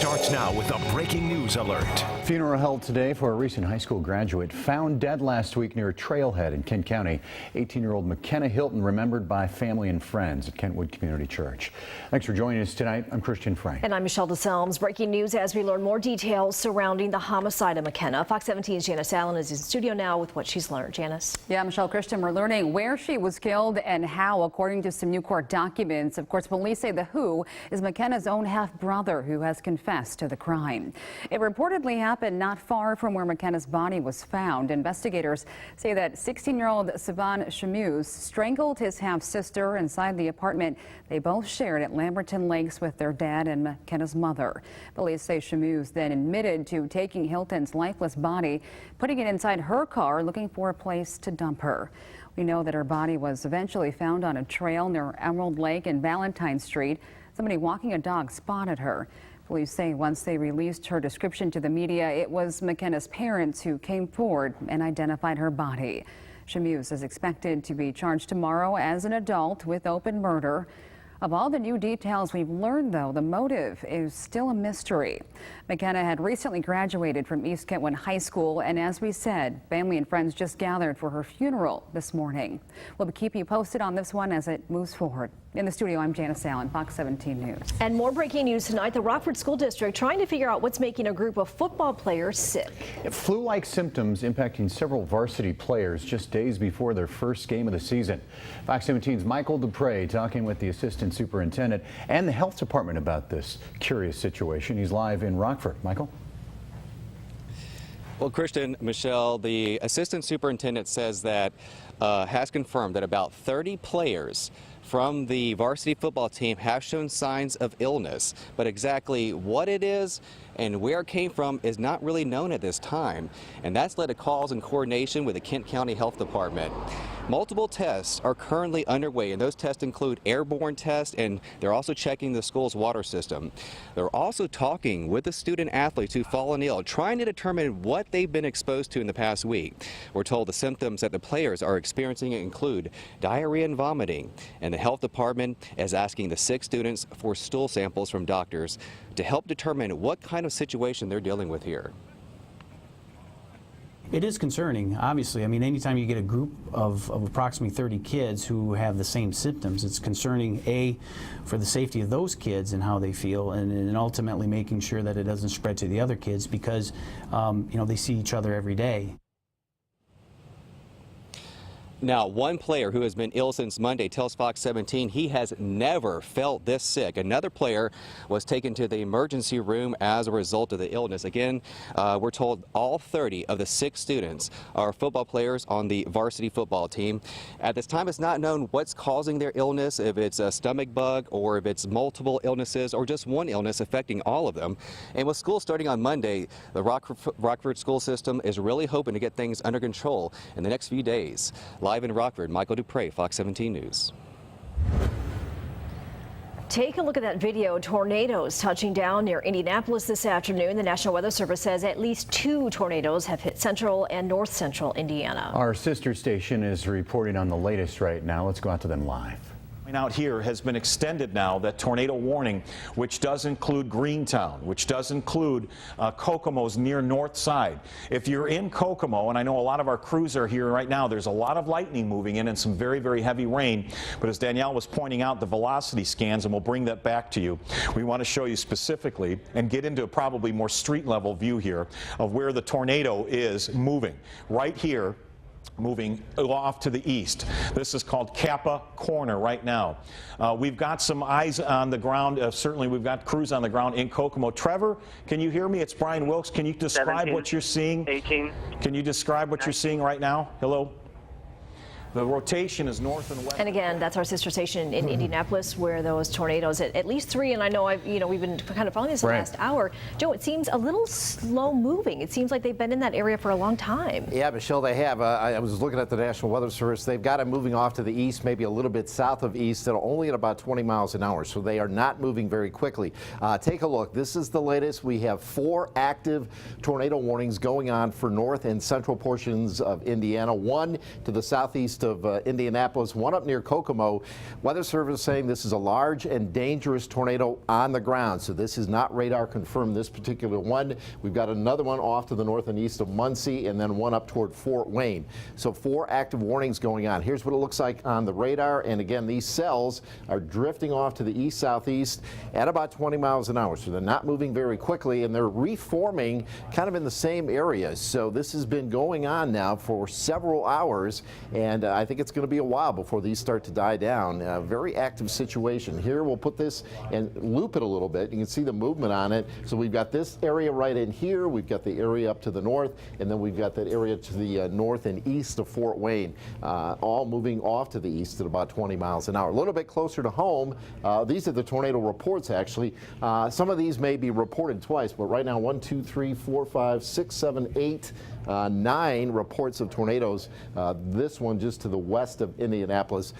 starts now with a breaking news alert. Funeral held today for a recent high school graduate found dead last week near a trailhead in Kent County. 18-year-old McKenna Hilton remembered by family and friends at Kentwood Community Church. Thanks for joining us tonight. I'm Christian Frank. And I'm Michelle DeSalms. Breaking news as we learn more details surrounding the homicide of McKenna. Fox 17's Janice Allen is in studio now with what she's learned. Janice. Yeah, Michelle, Christian, we're learning where she was killed and how, according to some new court documents. Of course, police say the who is McKenna's own half-brother who has confessed to the crime. It reportedly happened not far from where McKenna's body was found. Investigators say that 16-year-old Savan Shamus strangled his half-sister inside the apartment they both shared at Lamberton Lakes with their dad and McKenna's mother. Police say Shamus then admitted to taking Hilton's lifeless body, putting it inside her car, looking for a place to dump her. We know that her body was eventually found on a trail near Emerald Lake and Valentine Street. Somebody walking a dog spotted her. Police say once they released her description to the media, it was McKenna's parents who came forward and identified her body. Shamus is expected to be charged tomorrow as an adult with open murder. Of all the new details we've learned, though, the motive is still a mystery. McKenna had recently graduated from East Kentwood High School, and as we said, family and friends just gathered for her funeral this morning. We'll keep you posted on this one as it moves forward. In the studio, I'm Janice Allen, Fox 17 News. And more breaking news tonight. The Rockford School District trying to figure out what's making a group of football players sick. Flu-like symptoms impacting several varsity players just days before their first game of the season. Fox 17's Michael Dupre talking with the assistant superintendent and the health department about this curious situation. He's live in Rockford. Michael? Well, Christian, Michelle, the assistant superintendent says that has confirmed that about 30 players from the varsity football team have shown signs of illness, but exactly what it is and where it came from is not really known at this time, and that's led to calls in coordination with the Kent County Health Department. Multiple tests are currently underway, and those tests include airborne tests, and they're also checking the school's water system. They're also talking with the student athletes who've fallen ill, trying to determine what they've been exposed to in the past week. We're told the symptoms that the players are experiencing include diarrhea and vomiting, and the health department is asking the sick students for stool samples from doctors to help determine what kind of situation they're dealing with here. It is concerning, obviously. I mean, anytime you get a group of approximately 30 kids who have the same symptoms, it's concerning, A, for the safety of those kids and how they feel, and ultimately making sure that it doesn't spread to the other kids because, you know, they see each other every day. Now, one player who has been ill since Monday tells Fox 17 he has never felt this sick. Another player was taken to the emergency room as a result of the illness. Again, we're told all 30 of the 6 students are football players on the varsity football team. At this time, it's not known what's causing their illness, if it's a stomach bug or if it's multiple illnesses or just one illness affecting all of them. And with school starting on Monday, the Rockford school system is really hoping to get things under control in the next few days. Live in Rockford, Michael Dupre, Fox 17 News. Take a look at that video. Tornadoes touching down near Indianapolis this afternoon. The National Weather Service says at least 2 tornadoes have hit central and north central Indiana. Our sister station is reporting on the latest right now. Let's go out to them live. Out here has been extended now, that tornado warning, which does include Greentown, which does include Kokomo's near north side. If you're in Kokomo, and I know a lot of our crews are here right now, there's a lot of lightning moving in and some very, very heavy rain. But as Danielle was pointing out, the velocity scans, and we'll bring that back to you. We want to show you specifically and get into a probably more street level view here of where the tornado is moving. Right here, moving off to the east. This is called Kappa Corner right now. We've got some eyes on the ground. Certainly we've got crews on the ground in Kokomo. Trevor, can you hear me? It's Brian Wilkes. Can you describe 17, what you're seeing? 18. Can you describe what you're seeing right now? Hello? The rotation is north and west. And again, that's our sister station in Indianapolis, where those tornadoes, at least 3, and I know we've been kind of following this the last hour. Joe, it seems a little slow moving. It seems like they've been in that area for a long time. Yeah, Michelle, they have. I was looking at the National Weather Service. They've got it moving off to the east, maybe a little bit south of east, and only at about 20 miles an hour. So they are not moving very quickly. Take a look. This is the latest. We have 4 active tornado warnings going on for north and central portions of Indiana. 1 to the southeast of Indianapolis, one up near Kokomo. Weather Service saying this is a large and dangerous tornado on the ground. So this is not radar confirmed, this particular one. We've got another one off to the north and east of Muncie, and then one up toward Fort Wayne. So 4 active warnings going on. Here's what it looks like on the radar. And again, these cells are drifting off to the east-southeast at about 20 miles an hour. So they're not moving very quickly, and they're reforming kind of in the same areas. So this has been going on now for several hours, and I think it's going to be a while before these start to die down. A very active situation. Here we'll put this and loop it a little bit. You can see the movement on it. So we've got this area right in here. We've got the area up to the north, and then we've got that area to the north and east of Fort Wayne, all moving off to the east at about 20 miles an hour. A little bit closer to home, these are the tornado reports actually. Some of these may be reported twice, but right now 1, 2, 3, 4, 5, 6, 7, 8, 9 reports of tornadoes. This one just to the west of Indianapolis.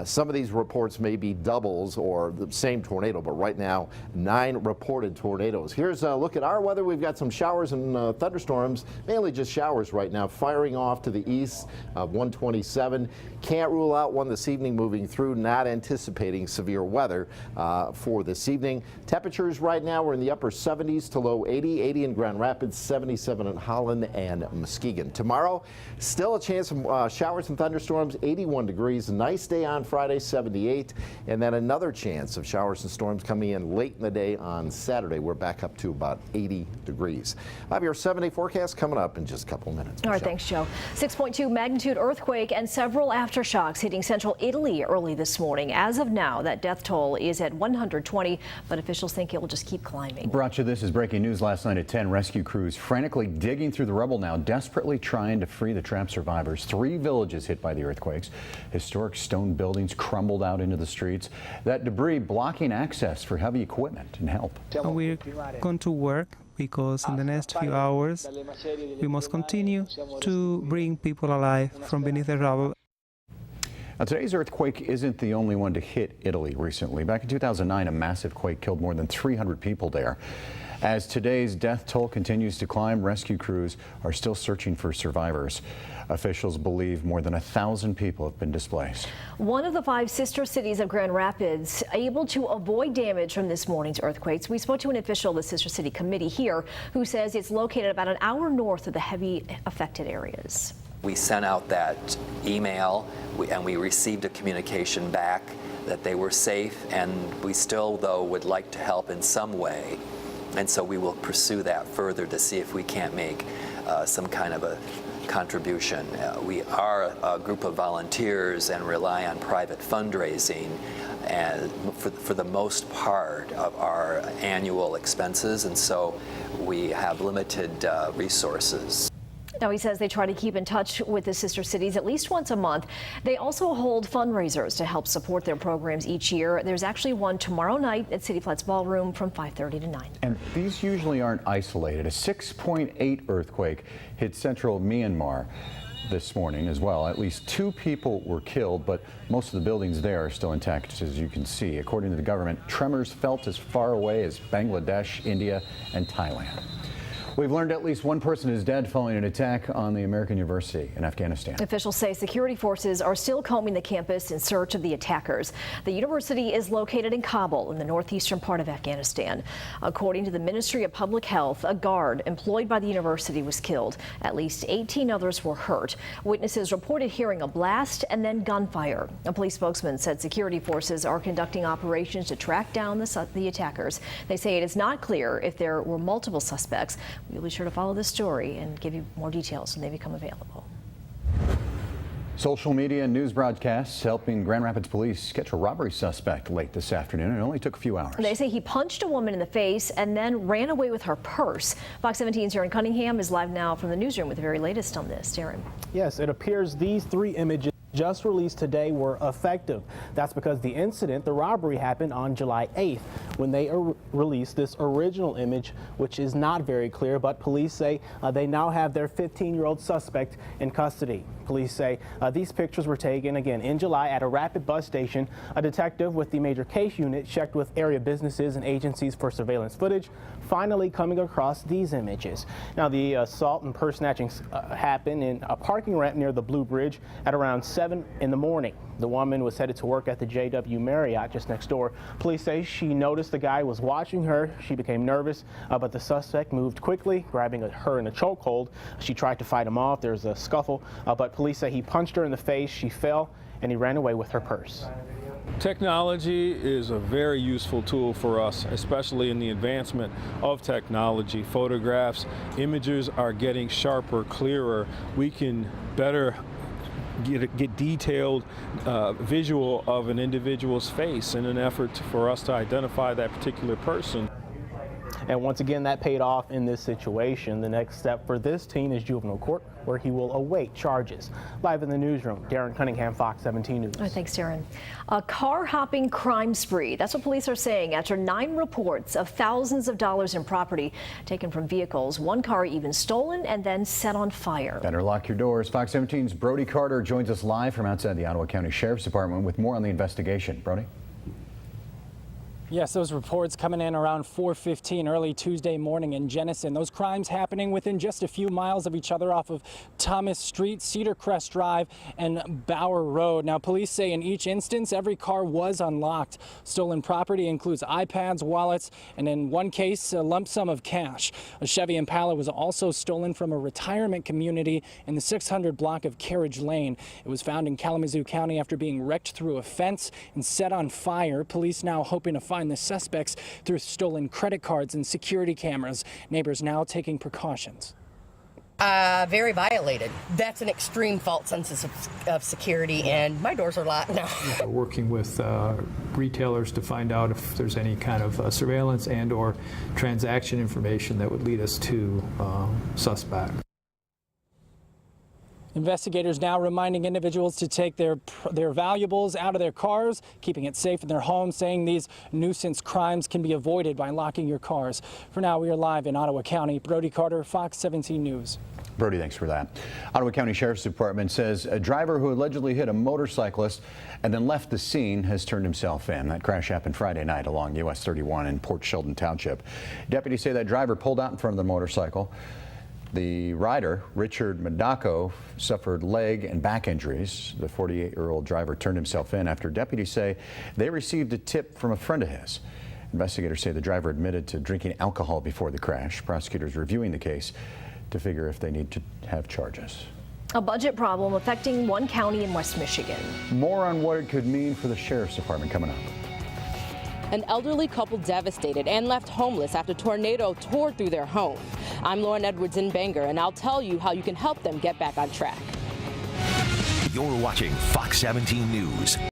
Some of these reports may be doubles or the same tornado, but right now 9 reported tornadoes. Here's a look at our weather. We've got some showers and thunderstorms, mainly just showers right now, firing off to the east of 127. Can't rule out one this evening moving through, not anticipating severe weather for this evening. Temperatures right now we're in the upper 70s to low 80 in Grand Rapids, 77 in Holland and Muskegon. Tomorrow, still a chance of showers and thunderstorms, 81 degrees. A nice day on Friday, 78, and then another chance of showers and storms coming in late in the day on Saturday. We're back up to about 80 degrees. I have your 7-day forecast coming up in just a couple minutes. All right, thanks, Joe. 6.2 magnitude earthquake and several aftershocks hitting central Italy early this morning. As of now, that death toll is at 120, but officials think it will just keep climbing. Brought you this is breaking news last night at 10. Rescue crews frantically digging through the rubble now, desperately trying to free the trapped survivors. 3 villages hit by the earthquakes. Historic stone buildings crumbled out into the streets. That debris blocking access for heavy equipment and help. We're going to work because in the next few hours we must continue to bring people alive from beneath the rubble. Now, today's earthquake isn't the only one to hit Italy recently. Back in 2009, a massive quake killed more than 300 people there. As today's death toll continues to climb, rescue crews are still searching for survivors. Officials believe more than 1,000 people have been displaced. One of the 5 sister cities of Grand Rapids able to avoid damage from this morning's earthquakes. We spoke to an official of the Sister City Committee here who says it's located about an hour north of the heavy affected areas. We sent out that email and we received a communication back that they were safe, and we still, though, would like to help in some way. And so we will pursue that further to see if we can't make some kind of a contribution. We are a group of volunteers and rely on private fundraising and for the most part of our annual expenses, and so we have limited resources. Now, he says they try to keep in touch with the sister cities at least once a month. They also hold fundraisers to help support their programs each year. There's actually one tomorrow night at City Flats Ballroom from 5:30 to 9. And these usually aren't isolated. A 6.8 earthquake hit central Myanmar this morning as well. At least 2 people were killed, but most of the buildings there are still intact, as you can see. According to the government, tremors felt as far away as Bangladesh, India, and Thailand. We've learned at least one person is dead following an attack on the American University in Afghanistan. Officials say security forces are still combing the campus in search of the attackers. The university is located in Kabul in the northeastern part of Afghanistan. According to the Ministry of Public Health, a guard employed by the university was killed. At least 18 others were hurt. Witnesses reported hearing a blast and then gunfire. A police spokesman said security forces are conducting operations to track down the attackers. They say it is not clear if there were multiple suspects. We'll be sure to follow this story and give you more details when they become available. Social media and news broadcasts helping Grand Rapids police catch a robbery suspect late this afternoon. It only took a few hours. They say he punched a woman in the face and then ran away with her purse. Fox 17's Darren Cunningham is live now from the newsroom with the very latest on this. Darren. Yes, it appears these 3 images just released today were effective. That's because the incident, the robbery, happened on July 8th when they released this original image, which is not very clear, but police say they now have their 15-year-old suspect in custody. Police say these pictures were taken again in July at a rapid bus station. A detective with the major case unit checked with area businesses and agencies for surveillance footage, finally coming across these images. Now, the assault and purse snatching happened in a parking ramp near the Blue Bridge at around 7 7 in the morning. The woman was headed to work at the JW Marriott just next door. Police say she noticed the guy was watching her. She became nervous, but the suspect moved quickly, grabbing her in a chokehold. She tried to fight him off. There's a scuffle, but police say he punched her in the face. She fell, and he ran away with her purse. Technology is a very useful tool for us, especially in the advancement of technology. Photographs, images are getting sharper, clearer. We can better get detailed visual of an individual's face in an effort for us to identify that particular person. And once again, that paid off in this situation. The next step for this teen is juvenile court, where he will await charges. Live in the newsroom, Darren Cunningham, Fox 17 News. Oh, thanks, Darren. A car-hopping crime spree. That's what police are saying after 9 reports of thousands of dollars in property taken from vehicles. One car even stolen and then set on fire. Better lock your doors. Fox 17's Brody Carter joins us live from outside the Ottawa County Sheriff's Department with more on the investigation. Brody? Yes, those reports coming in around 4:15 early Tuesday morning in Jenison. Those crimes happening within just a few miles of each other off of Thomas Street, Cedar Crest Drive, and Bauer Road. Now, police say in each instance, every car was unlocked. Stolen property includes iPads, wallets, and in one case, a lump sum of cash. A Chevy Impala was also stolen from a retirement community in the 600 block of Carriage Lane. It was found in Kalamazoo County after being wrecked through a fence and set on fire. Police now hoping to find the suspects through stolen credit cards and security cameras. Neighbors now taking precautions. Very violated. That's an extreme false sense of security, and my doors are locked now. We're working with retailers to find out if there's any kind of surveillance and or transaction information that would lead us to suspect. Investigators now reminding individuals to take their valuables out of their cars, keeping it safe in their homes, saying these nuisance crimes can be avoided by locking your cars. For now, we are live in Ottawa County. Brody Carter, Fox 17 News. Brody, thanks for that. Ottawa County Sheriff's Department says a driver who allegedly hit a motorcyclist and then left the scene has turned himself in. That crash happened Friday night along US 31 in Port Sheldon Township. Deputies say that driver pulled out in front of the motorcycle. The rider, Richard Madako, suffered leg and back injuries. The 48-year-old driver turned himself in after deputies say they received a tip from a friend of his. Investigators say the driver admitted to drinking alcohol before the crash. Prosecutors reviewing the case to figure if they need to have charges. A budget problem affecting one county in West Michigan. More on what it could mean for the Sheriff's Department coming up. An elderly couple devastated and left homeless after a tornado tore through their home. I'm Lauren Edwards in Bangor, and I'll tell you how you can help them get back on track. You're watching Fox 17 News.